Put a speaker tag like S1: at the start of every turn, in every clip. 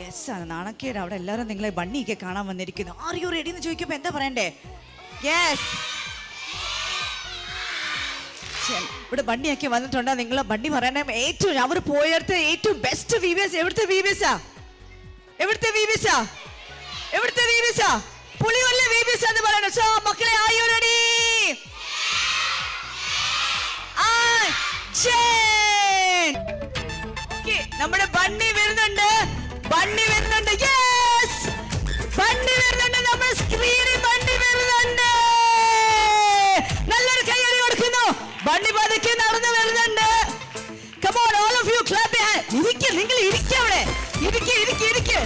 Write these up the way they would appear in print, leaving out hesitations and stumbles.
S1: Yes നാണക്കേട്. അവിടെ എല്ലാവരും നിങ്ങളെ ബണ്ണിയൊക്കെ കാണാൻ വന്നിരിക്കുന്നു. ആർ യു റെഡി എന്ന് ചോദിക്കുമ്പോൾ എന്താ പറയണ്ടേ? യെസ്. ഇവിടെ ബണ്ണിയൊക്കെ വന്നിട്ടുണ്ടോ? നിങ്ങൾ ബണ്ണി പറയണേ. ഏറ്റവും അവർ പോയടുത്ത് ഏറ്റവും ബെസ്റ്റ് VBS എവിടുത്തെ VBS-ആ? എവിടുത്തെ VBS-ആ? എവിടുത്തെ VBS-ആ? പുളിവല്ല VBS എന്ന് പറയണം. സോ മക്കളെ, ആർ യു റെഡി? നമ്മുടെ ബണ്ണി വരുന്നുണ്ട്. ബണ്ണി വരുന്നുണ്ട്. യെസ്, ബണ്ണി വരുന്നുണ്ട്. നമ്മുടെ സ്ക്രീനിൽ ബണ്ണി വരുന്നുണ്ട്. നല്ലൊരു കൈയടി കൊടുക്കുന്നു. ബണ്ണി പതുക്കെ നടന്നു വരുന്നുണ്ട്. Come on, all of you clap your hands. ഇരിക്ക്, നിങ്ങൾ ഇരിക്ക് അവിടെ. ഇരിക്ക്, ഇരിക്ക്, ഇരിക്ക്.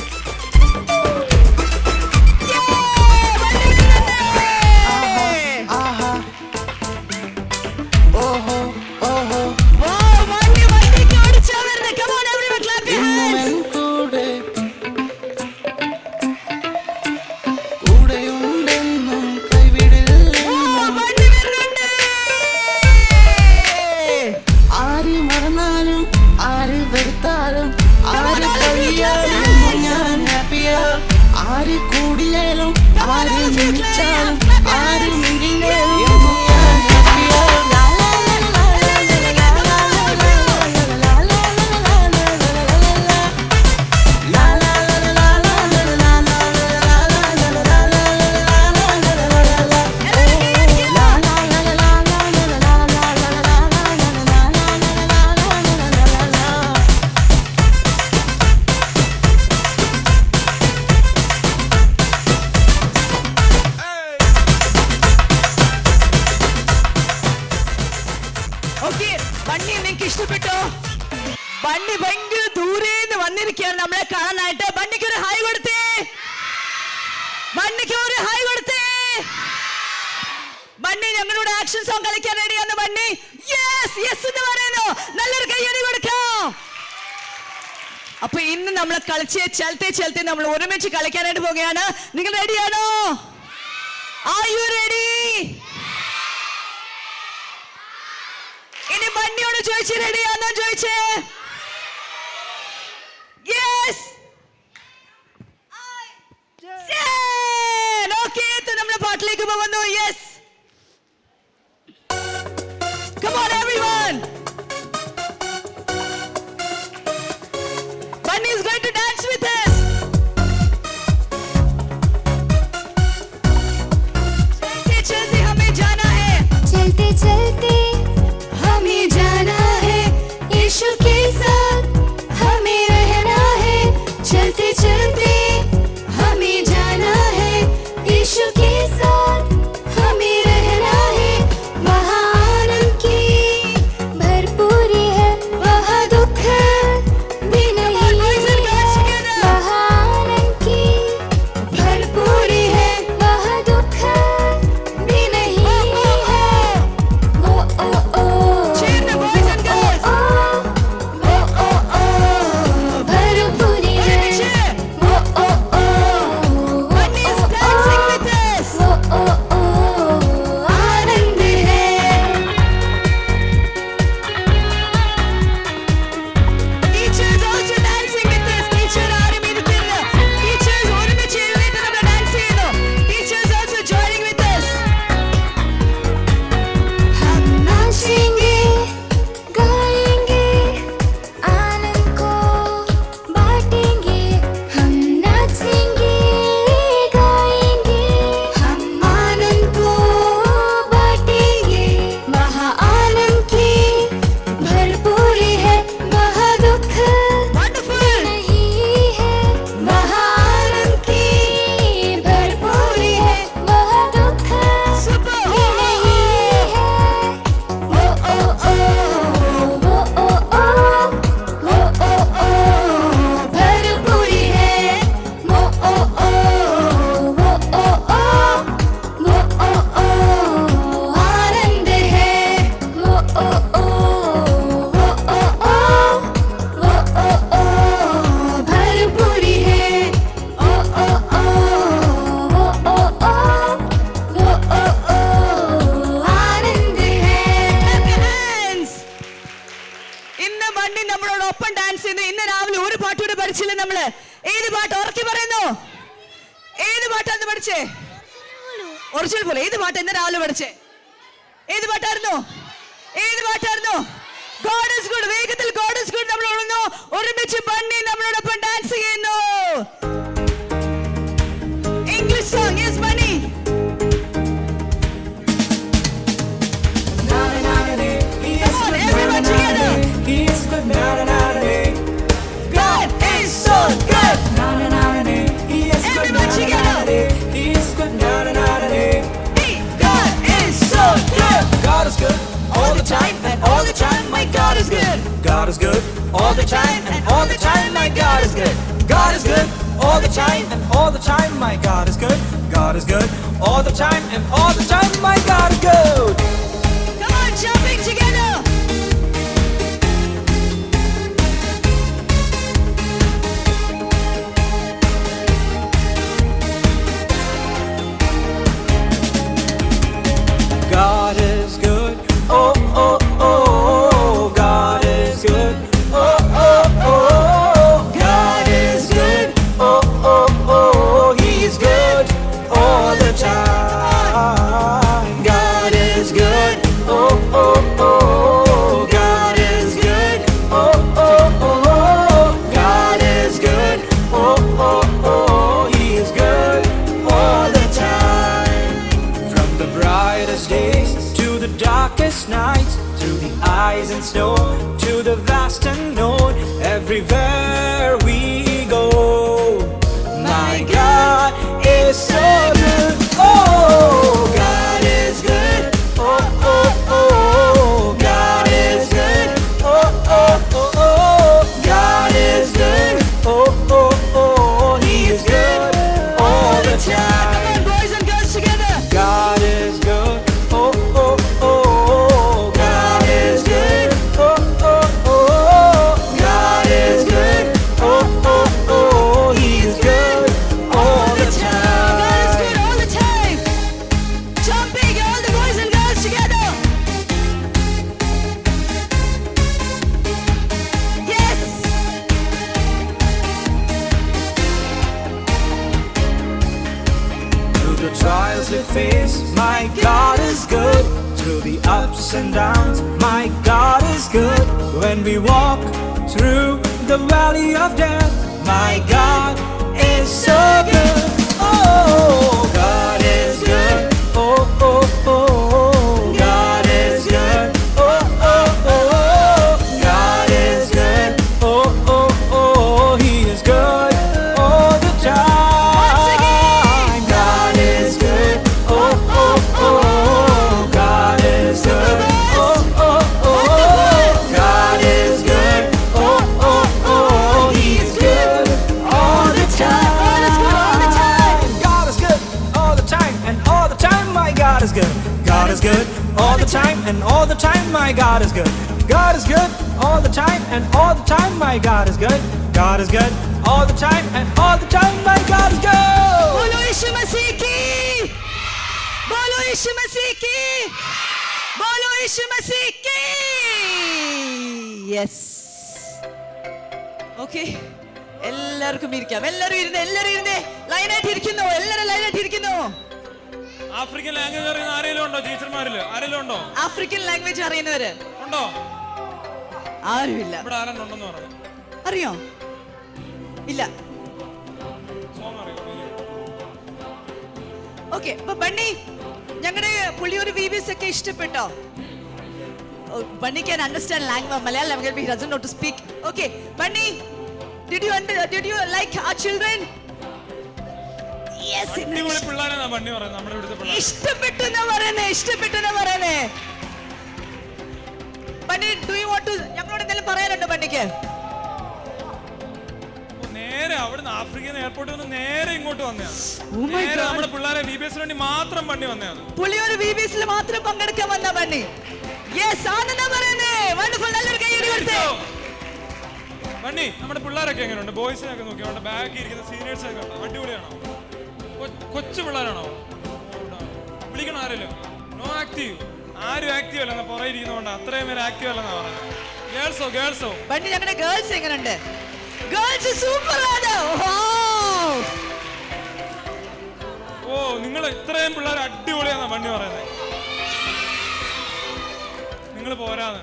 S1: ബണ്ണി നിങ്ങൾക്ക് ഇഷ്ടപ്പെട്ടോ? ബണ്ണി ഭയങ്കര ദൂരേന്ന് വന്നിരിക്കുകയാണ് നമ്മളെ കാണാനായിട്ട്. ബണ്ണിക്ക് ഒരു ഹായ് കൊടുത്തേ. ബണ്ണിക്ക് ഒരു ഹായ് കൊടുത്തേ. ബണ്ണി ഞങ്ങളുടെ ആക്ഷൻ സോങ് കളിക്കാൻ റെഡിയാണ്. ബണ്ണി യെസ് യെസ് എന്ന് പറയുന്നു. നല്ലൊരു കൈയടി കൊടുക്കാം. അപ്പൊ ഇന്ന് നമ്മൾ കളിച്ച് ചലത്തെ നമ്മൾ ഒരുമിച്ച് കളിക്കാനായിട്ട് പോവുകയാണ്. നിങ്ങൾ റെഡിയാണോ? Are you ready? ഇനി ബണ്ണിയോട് ചോദിച്ച് റെഡിയാണോ ചോദിച്ചേ. യെസ്. ഓക്കേ, നമ്മുടെ പാട്ടിലേക്ക് പോകുന്നു. Yes, come on everyone. Bunny is going to dance with us. चलते चलते हमें जाना है.
S2: चलते चलते हमें जाना है. यीशु के साथ हमें रहना है. चलते चलते हमें जाना है. यीशु के साथ हमें रहना है. वहाँ आनंद की भरपूरी है. वहाँ दुख भी नहीं है. वहाँ आनंद की भरपूरी है. वहाँ दुख भी नहीं है. ओ ओ ओ
S1: Cheer the boys and girls.
S2: ओ ओ
S1: നമ്മളോടൊപ്പം ഡാൻസ് ചെയ്യുന്നു. ഇന്ന് രാവിലെ ഒരു പാട്ടുകൂടെ പഠിച്ചില്ല നമ്മള്. ഏത് പാട്ട് ഉറക്കി പറയുന്നു? ഏത് പാട്ടാന്ന് പഠിച്ചേ? ഒറിജിനൽ പോലെ. ഏത് പാട്ട് ഇന്ന് രാവിലെ പഠിച്ചേ? ഏത് പാട്ടായിരുന്നു? ഏത് പാട്ടായിരുന്നു? God is good. വേഗത്തിൽ ഗോഡ് ഈസ് ഗുഡ് നമ്മൾ ഓടുന്നു. ഒരുമിച്ച് ബണ്ണി നമ്മളോടൊപ്പം ഡാൻസ് ചെയ്യുന്നു. English song. Yes Bunny. Everyone together.
S3: He is good,
S1: God is so good.
S3: He is good,
S1: Everyone together.
S3: He is good,
S1: God is so good.
S3: God is good
S1: All the time and all the time, my God is good.
S3: God is good all the time and all the time. My God is good. God is good all the time and all the time. My God is good. God is good all the time and all the time. My God is good.
S1: Come on, jumping together.
S3: God is good. Oh oh oh. God is good. Oh oh oh. God is good. Oh oh oh. He's good all the time. God is good. Oh oh oh. God is good. Oh oh oh. God is good. Oh oh oh. He's good all the time. From the brightest days to the darkest nights, through the ice and snow to the vast unknown, everywhere we go, my God is so good. Oh, God is good. Oh, oh, oh. God is good. Oh, oh, oh, oh. God is good. Oh, oh, oh. He is good all the
S1: Come
S3: time.
S1: on, boys and girls together.
S3: God is good. Oh, oh, oh. God is good. Oh, oh, oh. God is good. Oh, oh, oh. He's good all the
S1: God is
S3: time.
S1: good all the time. Jumping, all the boys and girls together. Yes.
S3: Through the trials we face, my God is good. Through the ups and downs, my God is good. When we walk through the valley of death, my God is so good. Oh, God is good. Oh, oh, oh. God is good. Oh, oh, oh. God is good. Oh, oh, oh. He is good all the time. God is good. Oh, oh, oh. God is good. Oh, oh, oh. God is good. Oh, oh, oh. He's good all the time. God is good all the time and all the time. My God is good. God is good all the time and all the time. My God is good. God is good all the time and all the time. My God is good. God is good all the time and all the time. My God is good.
S1: बोलो यीशु मसीह की. बोलो यीशु मसीह की. बोलो यीशु मसीह की. Yes. Okay. എല്ലാവർക്കും ഇരിക്കാം. എല്ലാവരും ഇരുന്നേ. ലൈനായിട്ട് ഇരിക്കുന്നു. എല്ലാവരും ലൈനായിട്ട് ഇരിക്കുന്നു.
S4: ആഫ്രിക്കൻ ലാംഗ്വേജ് അറിയുന്ന ആരെങ്കിലും ഉണ്ടോ? ടീച്ചർമാരില് ആരെങ്കിലും ഉണ്ടോ?
S1: ആഫ്രിക്കൻ ലാംഗ്വേജ് അറിയുന്നവര്
S4: ഉണ്ടോ?
S1: ആരുമില്ല.
S4: ഇവിടെ ആരെങ്കിലും ഉണ്ടെന്ന് പറഞ്ഞു.
S1: അറിയോ? ഇല്ല.
S4: സോമ അറിയോ?
S1: ഓക്കെ. അപ്പൊ ബണ്ണി, ഞങ്ങളുടെ പുള്ളിയൊരു VBS ഒക്കെ ഇഷ്ടപ്പെട്ടോ? Bunny can understand language, Malayalam language, but he doesn't know to speak. Okay, Bunny, did you like our children? Yes.
S4: അടിപൊളി പിള്ളേരെന്നാ ബണ്ണി പറയുന്നത്. നമ്മുടെ ഇവിടുത്തെ പിള്ളേർ
S1: ഇഷ്ടപ്പെട്ടു എന്നാ പറയുന്നേ. Bunny, do you want to ഞങ്ങളോട് എന്തെങ്കിലും പറയാനുണ്ടോ ബണ്ണിക്ക്?
S4: നേരെ അവിടുന്ന് ആഫ്രിക്കൻ എയർപോർട്ടിൽ നിന്ന് നേരെ ഇങ്ങോട്ട് വന്നതാണ്.
S1: Oh my
S4: നേരെ
S1: God.
S4: നമ്മുടെ പിള്ളേരെ VBS വേണ്ടി മാത്രം ബണ്ണി വന്നതാണ്.
S1: പുള്ളിയൊരു VBSൽ മാത്രം പങ്കെടുക്കാൻ വന്ന ബണ്ണി. യെസ്, ആണെന്നാ പറയുന്നേ. വണ്ടർഫുൾ. നല്ലൊരു കൈയ്യടി കൊടുത്തേ.
S4: ബണ്ണി, നമ്മുടെ പിള്ളേരൊക്കെ എങ്ങനെയുണ്ട്? ബോയ്സിനൊക്കെ നോക്കി അവിടെ ബാക്കി ഇരിക്കുന്ന സീനിയേഴ്സ് ഒക്കെ ഉണ്ടോ? അടിപൊളിയാണോ? കൊച്ചു പിള്ളേരാണോ? വിളിക്കണോ ആരെങ്കിലും? No active. ആരും ആക്റ്റീവ് അല്ലെന്നാ പുറകെ ഇരിക്കുന്നതുകൊണ്ട് അത്രയും പേര് ആക്റ്റീവ് അല്ലെന്നാ പറയുന്നത്. ഗേൾസോ
S1: ബണ്ണി ഞങ്ങളുടെ ഗേൾസ് എങ്ങനെയുണ്ട്? ഗേൾസ് സൂപ്പർ ആണ്.
S4: ഓ നിങ്ങൾ ഇത്രയും പിള്ളേർ അടിപൊളിയാന്നാ ബണ്ണി പറയുന്നത്. നിങ്ങൾ പോരാന്ന്.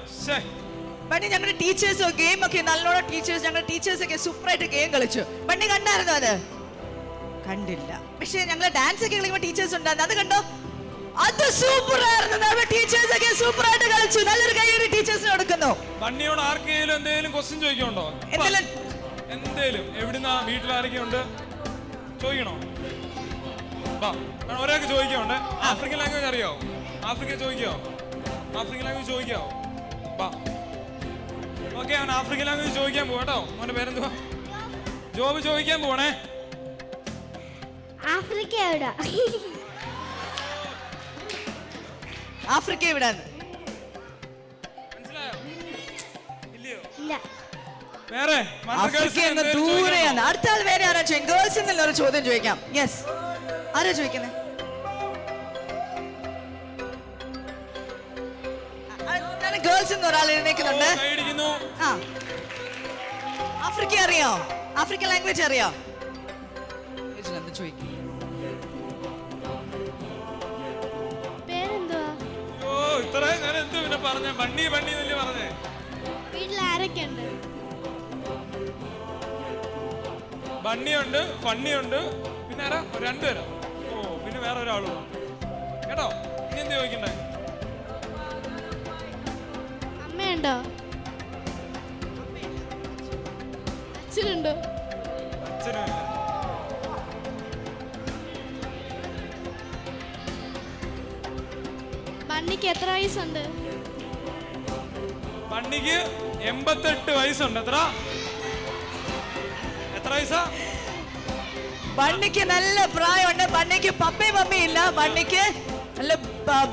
S1: ബണ്ണി ഞങ്ങളുടെ ടീച്ചേഴ്സോ ഗെയിം ഒക്കെ നല്ലോണം ഞങ്ങളുടെ ടീച്ചേഴ്സ് ഒക്കെ സൂപ്പർ ആയിട്ട് ഗെയിം കളിച്ചു. ബണ്ണി കണ്ടായിരുന്നോ അത്? കണ്ടില്ല. പക്ഷെ ഞങ്ങൾ ഡാൻസ് ഒക്കെ കളിക്കുമ്പോൾ ടീച്ചേഴ്സ് ഉണ്ടായിരുന്നു, അത് കണ്ടോ? അത് സൂപ്പർ ആയിരുന്നു. നമ്മുടെ ടീച്ചേഴ്സ് ഒക്കെ സൂപ്പർ ആയിട്ട് കളിച്ചു. നല്ലൊരു കൈയ്യടി ടീച്ചേഴ്സിന് കൊടുക്കുന്നു.
S4: ബണ്ണിയോട് ആർക്കെങ്കിലും എന്തെങ്കിലും ക്വസ്റ്റ്യൻ ചോദിക്കണ്ടോ? എന്തേലും എവിടുന്നാ വീട്ടിലാരൊക്കെ ഉണ്ട് ചോദിക്കണോ? ഒരാൾക്ക് ചോദിക്കാവുണ്ട്. ആഫ്രിക്കൻ ലാംഗ്വേജ് അറിയാവോ? ആഫ്രിക്കൻ ലാംഗ്വേജ് ചോദിക്കാവോ? ഓക്കെ, അവൻ ആഫ്രിക്കൻ ലാംഗ്വേജ് ചോദിക്കാൻ പോവാട്ടോ. അവന്റെ പേരെന്തുവാ? ജോബ് ചോദിക്കാൻ പോണേ.
S2: ആഫ്രിക്ക എവിടെ?
S1: ആഫ്രിക്ക എവിടാന്ന്
S4: മനസ്സിലായോ? ഇല്ലയോ?
S2: ഇല്ല.
S4: വേറെ
S1: ആഫ്രിക്ക ദൂരെയാണ്. അടുത്ത ആൾ വേറെ ആരാ ചോദിക്കും? ഗേൾസിൽ നിന്നുള്ള ഒരു ചോദ്യം ചോദിക്കാം. യെസ്, ആരാ ചോദിക്കുന്നത്? ഗേൾസിൽ നിന്ന് ഒരാൾ എഴുന്നേക്കുന്നുണ്ട്. ആഫ്രിക്ക അറിയോ? ആഫ്രിക്കൻ ലാംഗ്വേജ് അറിയോ? ചോദിക്കും.
S2: പേരെന്തുവാ?
S4: ഓ ഇത്രയും നേരം എന്ത് പിന്നെ പറഞ്ഞ ബണ്ണി എന്നല്ലേ പറഞ്ഞേ?
S2: വീട്ടിൽ ആരൊക്കെ ഉണ്ട്?
S4: ബണ്ണിയുണ്ട്, ഫണ്ണിയുണ്ട്, പിന്നെ ആരാ? രണ്ടുപേരോ? ഓ പിന്നെ വേറെ ഒരാളും കേട്ടോ. ഇനി എന്ത് ചോദിക്കണ്ടേ?
S2: അമ്മയുണ്ടോ? അച്ഛനുണ്ടോ?
S4: അച്ഛനുമില്ല.
S2: ബണ്ണിക്ക് എത്ര വയസ്സുണ്ട്?
S4: ബണ്ണിക്ക് 88 വയസ്സുണ്ട്. എത്ര വയസ്സാ?
S1: ബണ്ണിക്ക് നല്ല പ്രായമുണ്ട്. ബണ്ണിക്ക് പപ്പയും മമ്മിയും ഇല്ല. ബണ്ണിക്ക് നല്ല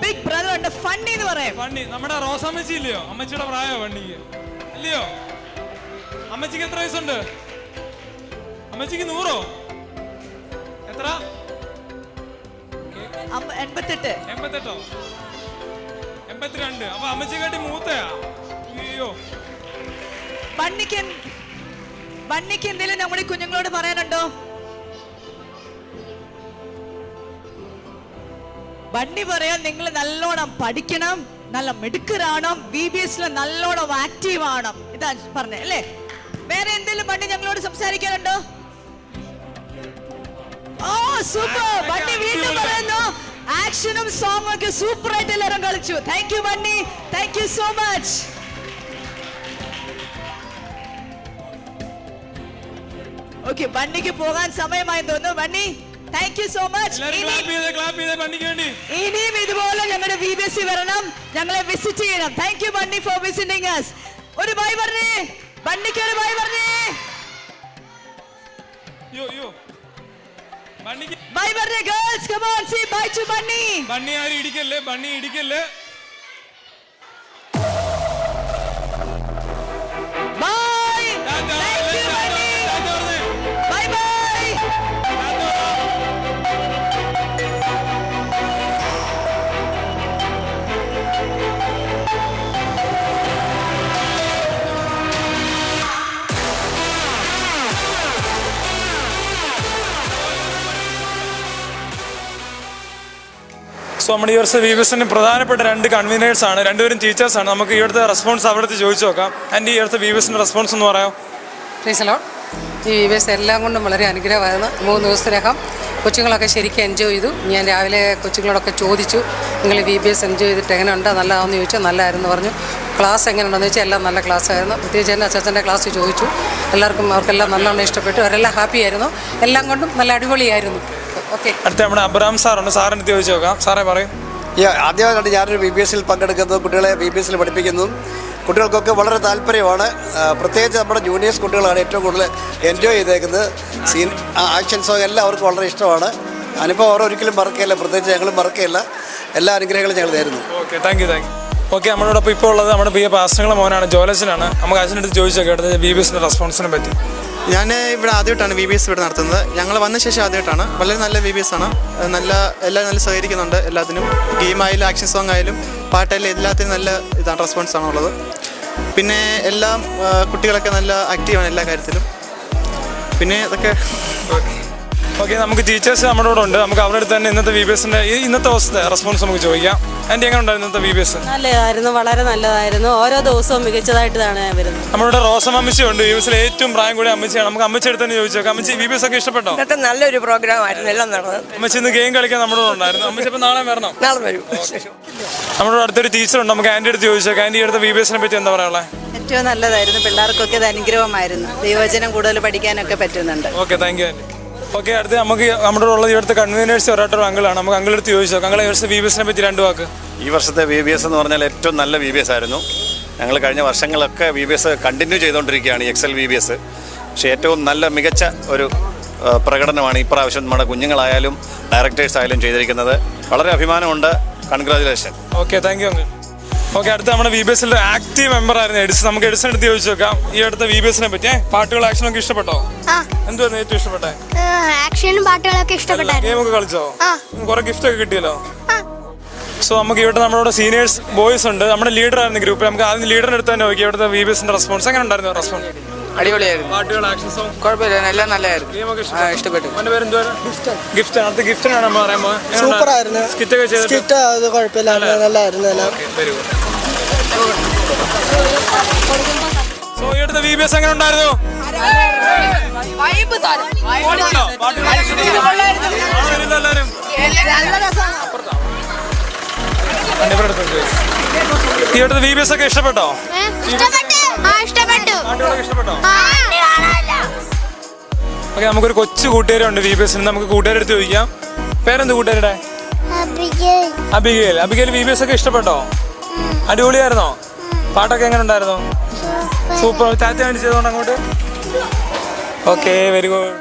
S1: ബിഗ് ബ്രദർ ഉണ്ട്, ഫണ്ണി എന്ന് പറയും.
S4: ഫണ്ണി നമ്മുടെ റോസമ്മച്ചി ഇല്ലയോ? അമ്മച്ചിയുടെ പ്രായമോ ബണ്ണിക്ക്? അല്ലയോ? അമ്മച്ചിക്ക് എത്ര വയസ്സുണ്ട്? അമ്മച്ചിക്ക് 100ഓ? എത്ര?
S1: 88.
S4: 88ഓ? 82. അപ്പൊ അമ്മച്ചിക്കാട്ടി മൂത്തയാ? അയ്യോ.
S1: ബണ്ണിക്ക് എന്തെങ്കിലും നമ്മുടെ കുഞ്ഞുങ്ങളോട് പറയാനുണ്ടോ? ബണ്ണി പറയാൻ നിങ്ങൾ നല്ലോണം പഠിക്കണം, നല്ല മിടുക്കരാണം, VBS നല്ലോണം ആക്റ്റീവ് ആവണം. ഇതാ പറഞ്ഞേ അല്ലേ? വേറെ എന്തെങ്കിലും ബണ്ണി ഞങ്ങളോട് സംസാരിക്കാനുണ്ടോ? ഓ സൂപ്പർ. ബണ്ണി വീണ്ടും പറയുന്നു ആക്ഷനും സോങ്ങും ഒക്കെ സൂപ്പർ ആയിട്ട് എല്ലാവരും കളിച്ചു. Thank you Bunny, thank you so much. Okay, ബണ്ണിക്ക് പോകാൻ സമയമായി തോന്നുന്നു. Bunny thank you so much. ഇനിയും ഇതുപോലെ ഞങ്ങളുടെ VBS വരണം, ഞങ്ങളെ വിസിറ്റ് ചെയ്യണം. Thank you Bunny for visiting us. ഒരു ബൈ പറഞ്ഞേ ബണ്ണിക്ക്, ഒരു ബൈ പറഞ്ഞേ. ബൈ പറഞ്ഞേ girls, come on say bye to Bunny.
S4: Bunny ആരും ഇടിക്കല്ലേ, ബണ്ണി ഇടിക്കല്ലേ.
S1: Bye. Thank you Bunny. Bye bye.
S4: So നമ്മുടെ ഈ വർഷം VBSന്റെ പ്രധാനപ്പെട്ട 2 കൺവീനേഴ്സ് ആണ്, രണ്ടുപേരും ടീച്ചേഴ്സാണ്. നമുക്ക് ഈ അടുത്ത റെസ്പോൺസ് അവിടുത്തെ ചോദിച്ചു നോക്കാം. ആൻഡ് ഈ അടുത്ത VBSന്റെ റെസ്പോൺസ് എന്ന് പറയാം.
S5: ഈ VBS എല്ലാം കൊണ്ടും വളരെ അനുഗ്രഹമായിരുന്നു. 3 ദിവസത്തിനകം കൊച്ചുങ്ങളൊക്കെ ശരിക്കും എൻജോയ് ചെയ്തു. ഞാൻ രാവിലെ കൊച്ചുങ്ങളോടൊക്കെ ചോദിച്ചു, നിങ്ങൾ VBS എൻജോയ് ചെയ്തിട്ട് എങ്ങനെയുണ്ട്, നല്ലതാണെന്ന് ചോദിച്ചു. നല്ലതായിരുന്നു പറഞ്ഞു. ക്ലാസ് എങ്ങനെയുണ്ടെന്ന് ചോദിച്ചാൽ എല്ലാം നല്ല ക്ലാസ് ആയിരുന്നു. പ്രത്യേകിച്ച് എൻ്റെ അച്ഛൻ്റെ ക്ലാസ് ചോദിച്ചു. അവർക്കെല്ലാം നല്ലോണം ഇഷ്ടപ്പെട്ടു. അവരെല്ലാം ഹാപ്പി ആയിരുന്നു. എല്ലാം കൊണ്ടും നല്ല അടിപൊളിയായിരുന്നു. ഓക്കെ,
S4: അടുത്ത നമ്മുടെ അബ്രഹാം സാറുണ്ട്. സാറിന് ചോദിച്ചു നോക്കാം. സാറേ പറയും.
S6: ആദ്യമായിട്ടാണ് ഞാനൊരു VBSൽ പങ്കെടുക്കുന്നതും കുട്ടികളെ VBSൽ പഠിപ്പിക്കുന്നതും. കുട്ടികൾക്കൊക്കെ വളരെ താല്പര്യമാണ്. പ്രത്യേകിച്ച് നമ്മുടെ ജൂനിയേഴ്സ് കുട്ടികളാണ് ഏറ്റവും കൂടുതൽ എൻജോയ് ചെയ്തേക്കുന്നത്. ആക്ഷൻ സോങ് എല്ലാം അവർക്ക് വളരെ ഇഷ്ടമാണ്. അനുഭവം അവർ ഒരിക്കലും മറക്കുകയില്ല, പ്രത്യേകിച്ച് ഞങ്ങളും മറക്കുകയില്ല. എല്ലാ അനുഗ്രഹങ്ങളും ഞങ്ങൾ തരുന്നു.
S4: Okay, thank you. ഓക്കെ, നമ്മളോടൊപ്പം ഇപ്പോൾ ഉള്ളത് നമ്മുടെ പ്രിയ പാസ്റ്ററുടെ മോനാണ്, ജോലസിനാണ്. നമുക്ക് അച്ഛനടുത്ത് ചോദിച്ചൊക്കെ അടുത്ത് VBSന്റെ റെസ്പോൺസിനെ പറ്റി.
S7: ഞാൻ ഇവിടെ ആദ്യമായിട്ടാണ് VBS ഇവിടെ നടത്തുന്നത്. ഞങ്ങൾ വന്ന ശേഷം ആദ്യമായിട്ടാണ്. വളരെ നല്ല VBS ആണ്. എല്ലാം നല്ല സഹകരിക്കുന്നുണ്ട്. എല്ലാത്തിനും ഗെയിം ആയാലും ആക്ഷൻ സോങ് ആയാലും പാട്ടായാലും എല്ലാത്തിനും നല്ല റെസ്പോൺസ് ആണുള്ളത്. പിന്നെ എല്ലാം കുട്ടികളൊക്കെ നല്ല ആക്റ്റീവാണ് എല്ലാ കാര്യത്തിലും. പിന്നെ അതൊക്കെ
S4: ഓക്കെ, നമുക്ക് ടീച്ചേഴ്സ് നമ്മുടെ കൂടെ ഉണ്ട്. നമുക്ക് അവരുടെ അടുത്ത് തന്നെ ഇന്നത്തെ VBSന്റെ ഇന്നത്തെ ദിവസത്തെ റെസ്പോൺസ് നമുക്ക് ചോദിക്കാം. ആൻറ്റി എങ്ങനെ ഉണ്ടായിരുന്നു ഇന്നത്തെ VBS?
S8: നല്ലതായിരുന്നു, വളരെ നല്ലതായിരുന്നു. ഓരോ ദിവസവും മികച്ചതായിട്ടാണ് വരുന്നത്.
S4: നമ്മുടെ റോസം അമ്മച്ചി ഉണ്ട്, VBSലെ ഏറ്റവും പ്രായം കൂടിയ അമ്മച്ചിയാണ്. നമുക്ക് അമ്മച്ചി അടുത്ത് തന്നെ ചോദിച്ചേക്കാം. അമ്മച്ചി VBS ഒക്കെ ഇഷ്ടപ്പെട്ടോ?
S9: ഇന്നത്തെ നല്ലൊരു പ്രോഗ്രാം ആയിരുന്നു, എല്ലാം നടന്നത്.
S4: അമ്മച്ചി ഇന്ന് ഗെയിം കളിക്കാൻ നമ്മുടെ കൂടെ ഉണ്ടായിരുന്നു. അമ്മച്ചി ഇപ്പം നാളെ വരണം.
S9: നാളെ വരും.
S4: നമ്മുടെ അടുത്തൊരു ടീച്ചറുണ്ട്, നമുക്ക് ആൻറ്റി അടുത്ത് ചോദിച്ചേക്കാം. ആൻറ്റി അടുത്ത VBSനെ പറ്റി എന്താ പറയാനുള്ളത്?
S8: ഏറ്റവും നല്ലതായിരുന്നു, പിള്ളേർക്കൊക്കെ ഇത് അനുഗ്രഹമായിരുന്നു. ദൈവവചനം കൂടുതൽ പഠിക്കാനൊക്കെ പറ്റുന്നുണ്ട്.
S4: Okay, thank you aunty. Okay, അടുത്ത് നമുക്ക് നമ്മുടെ ഉള്ളത് ഇവിടുത്തെ കൺവീനേഴ്സ് ഒരാട്ടൊരു അങ്കിളാണ്. നമുക്ക് അങ്കിളെടുത്ത് ചോദിച്ചോ. അങ്ങളെ VBSനെ പറ്റി 2 വാക്ക്.
S10: ഈ വർഷത്തെ VBS എന്ന് പറഞ്ഞാൽ ഏറ്റവും നല്ല VBS ആയിരുന്നു. ഞങ്ങൾ കഴിഞ്ഞ വർഷങ്ങളൊക്കെ VBS കണ്ടിന്യൂ ചെയ്തുകൊണ്ടിരിക്കുകയാണ്, EXCEL VBS. പക്ഷേ ഏറ്റവും നല്ല മികച്ച ഒരു പ്രകടനമാണ് ഇപ്രാവശ്യം നമ്മുടെ കുഞ്ഞുങ്ങളായാലും ഡയറക്ടേഴ്സ് ആയാലും ചെയ്തിരിക്കുന്നത്. വളരെ അഭിമാനമുണ്ട്. Congratulation.
S4: Okay, thank you uncle. Okay, അടുത്ത നമ്മുടെ VBSലെ ആക്റ്റീവ് മെമ്പർ ആയിരുന്നു എഡിസൺ. നമുക്ക് എഡിസൺ എടുത്ത് ചോദിച്ചു നോക്കാം ഈ അടുത്ത VBSനെ പറ്റി. പാട്ടുകൾ ആക്ഷനൊക്കെ ഇഷ്ടപ്പെട്ടോ? എന്തുവായിരുന്നു ഏറ്റവും ഇഷ്ടപ്പെട്ടെ?
S2: ആക്ഷനും പാട്ടുകളൊക്കെ ഇഷ്ടപ്പെട്ടായിരുന്നു.
S4: ഗെയിമൊക്കെ കളിച്ചോ? കുറെ ഗിഫ്റ്റ് ഒക്കെ കിട്ടിയല്ലോ. സോ നമുക്ക് ഇവിടെ നമ്മുടെ സീനിയേഴ്സ് ബോയ്സ് ഉണ്ട്. നമ്മുടെ ലീഡർ ആയിരുന്നു ഗ്രൂപ്പിൽ. നമുക്ക് ആദ്യം ലീഡറിന് എടുത്ത് തന്നെ നോക്കി ഇവിടുത്തെ VBSന്റെ റെസ്പോൺസ് എങ്ങനെ ഉണ്ടായിരുന്നു? റെസ്പോൺസ്
S9: അടിപൊളിയായിരുന്നു.
S4: പാട്ടുകൾ ആക്ഷൻ സോങ്
S9: കുഴപ്പമില്ല, എല്ലാം നല്ലതായിരുന്നു.
S4: ഗെയിമൊക്കെ
S9: ഇഷ്ടപ്പെട്ടു.
S4: അവന്റെ പേര് എന്തുവാ? ഗിഫ്റ്റ്. അടുത്ത ഗിഫ്റ്റിനാണ് നമ്മൾ പറയുമ്പോൾ
S8: സൂപ്പറായിരുന്നു.
S4: സ്കിറ്റ് ഒക്കെ ചെയ്തിട്ട്
S8: അത് കുഴപ്പമില്ല, നല്ലായിരുന്നു.
S4: Very good. സോ ഈ അടുത്ത VBS എങ്ങനെ ഉണ്ടായിരുന്നു? ഈ അടുത്ത VBS ഒക്കെ ഇഷ്ടപ്പെട്ടോ? ഇഷ്ടപ്പെട്ടോ? ഓക്കെ, നമുക്കൊരു കൊച്ചു കൂട്ടുകാരുണ്ട് VBSന്. നമുക്ക് കൂട്ടുകാരെടുത്ത് ചോദിക്കാം. പേരെന്ത് കൂട്ടുകാരുടെ? അബിഗേൽ. VBS ഒക്കെ ഇഷ്ടപ്പെട്ടോ? അടിപൊളിയായിരുന്നോ? പാട്ടൊക്കെ എങ്ങനെ ഉണ്ടായിരുന്നു? സൂപ്പർ. താത്ത വേണ്ടി ചെയ്തോണ്ട് അങ്ങോട്ട്. Okay, very good.